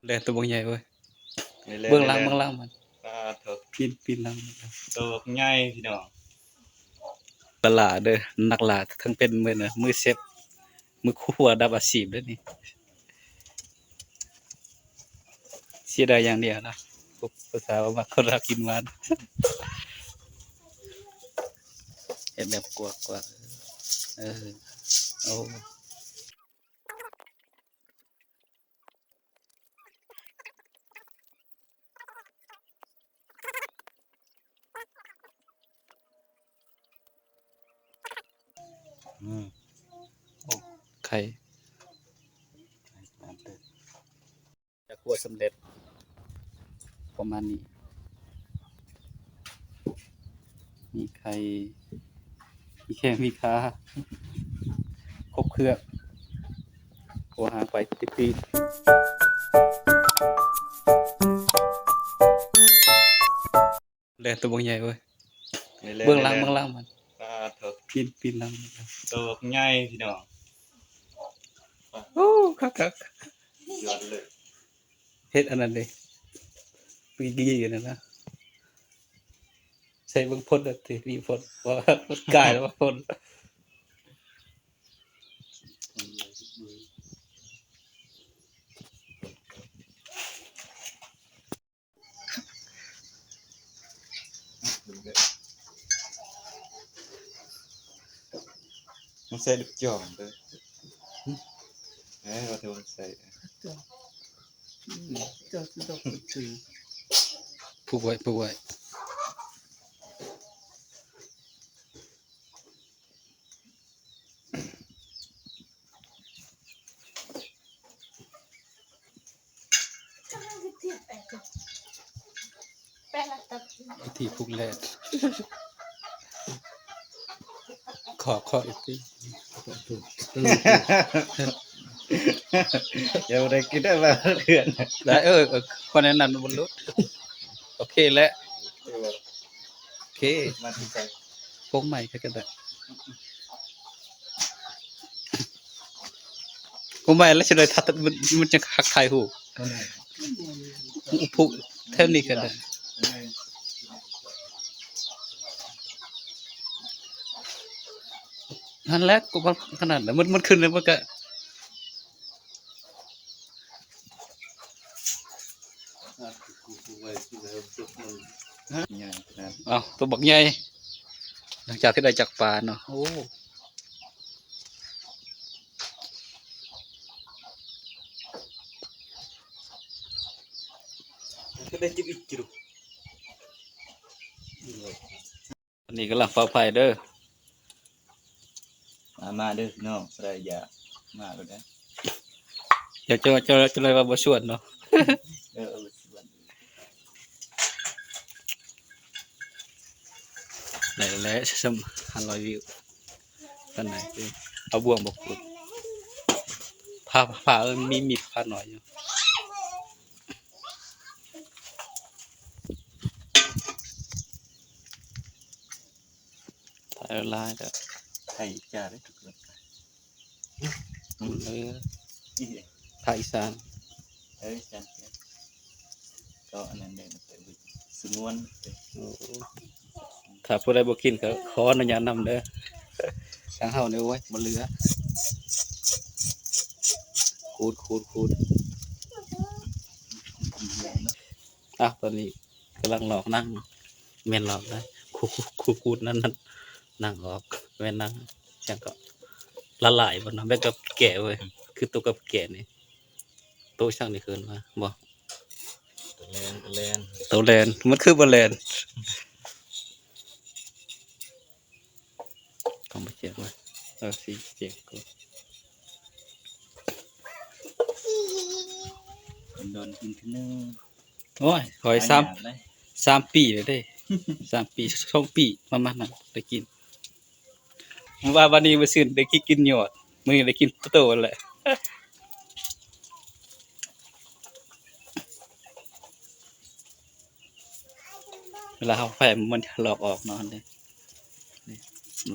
แลตัวบางใหญ่เว้ยนี่แหละ เบื้องหล่างมัน เถอะ ปีนหล่าง ตัวใหญ่พี่น้อง ตลาดเด้อนักล่าทั้งเป็นมื้อน่ะมือเซฟมือครัวดับอาชีพเด้อนี่เสียดายอย่างเดียวนะพวกภาษาว่ามักคนรักกินหวานเฮ็ดแบบกวกๆโอ้ไข่จะครัวสำเร็จประมาณนี้มีไข่มีแข้งมีขาครบเครื่องโอหาไปติดแลตัวบางใหญ่เว้ย นี่แหละ เบื้องหล่างมัน เถอะ ปีนหล่าง ตัวใหญ่พี่น้อง โอ้คัก ยอดเลย เฮ็ดอันนั้นเลยปีกี้กันนะใส่เบิ่งพ่นน่ะสิมีพ่นว่ามันกายแล้วว่าพ่น มันใส่ลูกจ่อมเลยว่าเธอใส่ ผูกไว้วิธีผูกแลดขออีกที อย่าได้กินได้มาเถื่อน ได้คนนั้นบนรถโอเคแล้วโอเค มาที่ใจ พกใหม่ก็ได้พกใหม่แล้วสิได้ทัดมันจะคักทายหูผูกเท่านี้ก็ได้นั่นแหละกูมันขนาดนั้นมันขึ้นเลยมันก็ใหญ่ขนาด อ้าวตัวบักใหญ่หลังจากที่ได้จากป่าเนาะโอ้ ก็ได้จิบอีกจิบ อันนี้กำลังฟ้าไผ่เด้อ มาเด้อน้องสายยามาแล้วนะ อย่าจะเลยว่าบ่ชวนเนาะ ไหนแล้วซ้ำ100 วิวตอนไหนเอาบ่วงบอกพูดผ้ามีผ้าหน่อยอยู่ถ่ายลายเด้อ ไข่จ่าได้ทุกคน ภาคอีสาน จันก็อันนั้นเนี่ยเป็นสมวน ถ้าผู้ใดบ่กินก็ขออนุญาตนำเด้อทางเฮานี่โอ้ยบ่เหลือขูดตอนนี้กำลังหลอกนั่งแม่นหลอกได้ขูดนั่นนั่งออกแม่นนั่งจังก็ละลายบ่เนาะแบบกับแก่เว้ยคือตัวกับแก่นี่โตช่างนี่คืนมาบ่ ตัวแลนมันคือบ่แลนต้องไปเจ็บมั้ยสิเจ็บก็ โดนกินขึ้นนึง โอ้ยหอย3 ปีเลยเด้ 3 ปี2 ปีประมาณนั้นได้กินว่าวันนี้มื้อซื่นได้กินยอดมื้อนี้ได้กินโตแหละเวลาเฮาแฝงมันหลอกออกเนาะนี่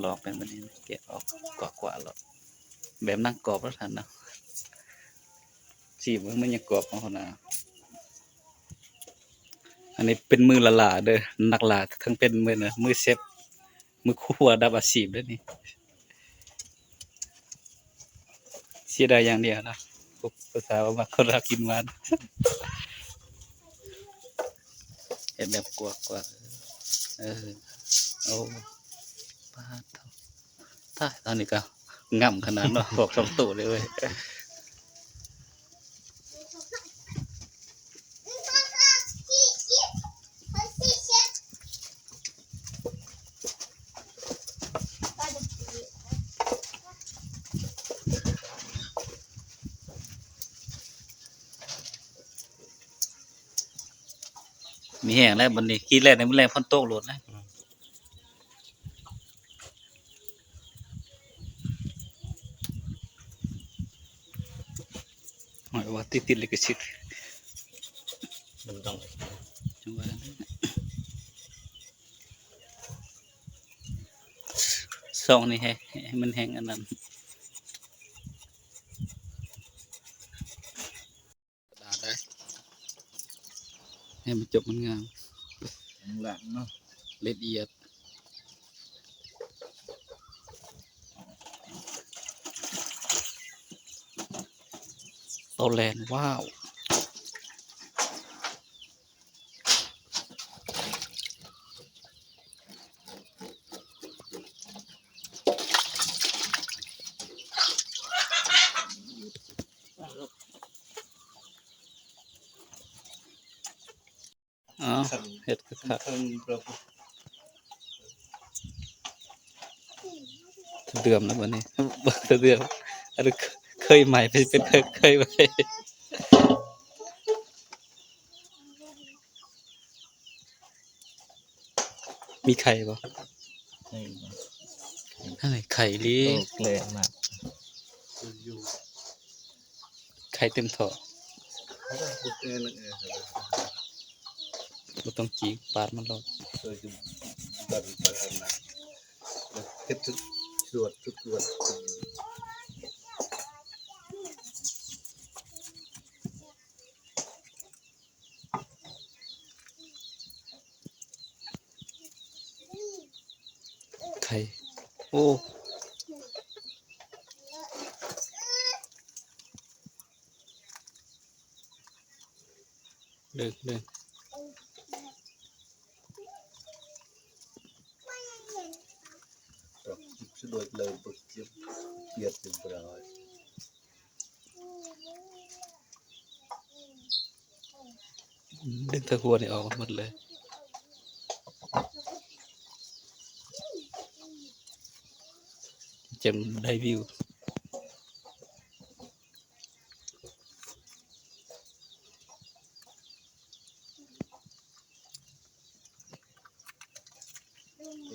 หลอกเป็นแบบนี้แกะออกกว่าๆหรอกแบบนั่งกรอบแล้วทันเนาะ จีบมันยังกรอบเอาหนาอันนี้เป็นมือละลาเด้อนักลาทั้งเป็นมือนะมือเซฟมือครัวดับอาชีพเด้อนี่เสียดายอย่างเดียวนะพวกภาษาว่ามาคนรักกินหวานเห็นแบบกลัวกว่าโอ้ป้าเท่าถ้าตอนนี้ก็ง่ำขนาดเนาะบอกสองตัวเลยเว้ยมีแห้งแล้วบันนี้กินแล้วในมื้อแรงพ่นโต๊ะโหลดนะหมายว่าติดเลยก็ชิด มันต้อง จังหวะนั้นซองนี่ให้มันแห้งอันนั้นกระดาษได้ให้มันจบมันงาม หลังเนาะ ละเอียดโตแลนด์ว้าวอ๋อเห็ดคือคัก เพิ่งประก เดือมแล้ววันนี้บักเดือมอันนี้เคยใหม่เป็นเคยไว้มีไข่ป่ะ ให้ อะไรไข่ลี โลกแรงมาก ไข่เต็มท่อ เขาต้องพูดเองนั่นเอง เราต้องจีกปาดมันรอด เคยจะดันไปทำนะแล้วเก็บทุกส่วนทุกส่วน ไข่โอ้เดินแบบสะดวกเลยปุ๊บเจ็บเปียกเป็นปลาย ดึงตะกัวนี่ออกหมดเลยจะได้วิว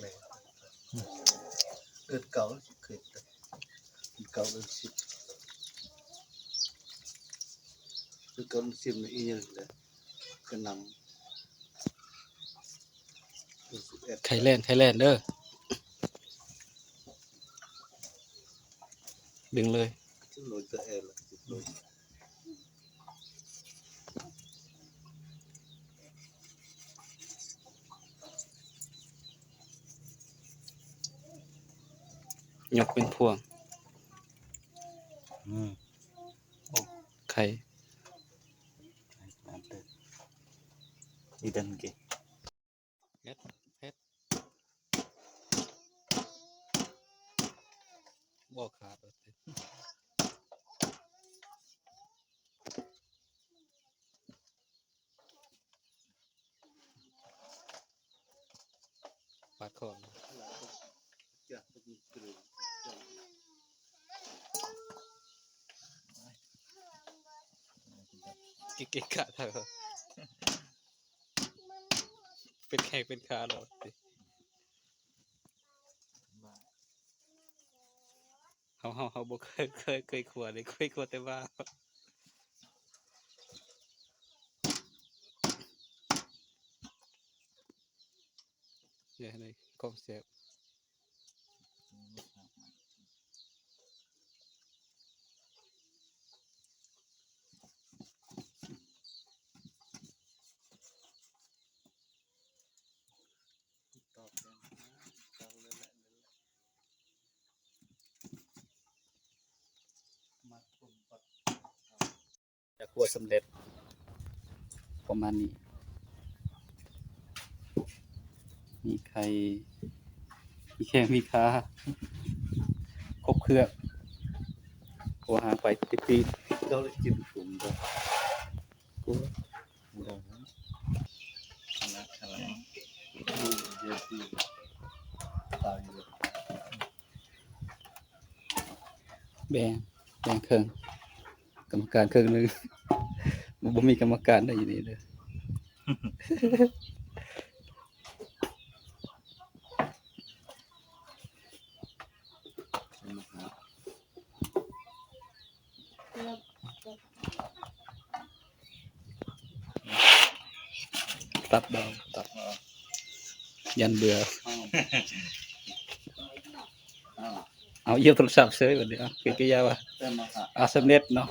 เลยเก่าเคยเก่าเลยสิเก่าสิบนี่ยังเลยก็นำ ไข่แลนด์เด้อดึงเลย Chứ lối tựa em là lối ยกเป็นพวง ừ. ไข่ đi đần kì เพชรบ่ขาดปาดคอ dạ tôi đi từ từ เก่งๆขาดเถอะเป็นแขกเป็นขาหรอเขาบ่เคยขวดเลยเคยขวดแต่ว่าเนี่ยในคอมเซ็ปต์ รัวสำเร็จประมาณนี้มีไข่มีแข้งมีขาครบเครื่องโอหาไปตี เราเลยกินถุงก็ กู ได้นะอะไรเยอะที่ตายอยู่ แบ่งเครื่องกรรมการเครื่องหนึงบ่มีกรรมการได้อยู่นี่เด้อ ตัดดาวตัดยันเบื่อเอาเยี่ยมโทรศัพท์เฉยวันนี้อ่ะคือก็ยาวอ่ะ เต้นมาค่ะ สำเร็จเนาะ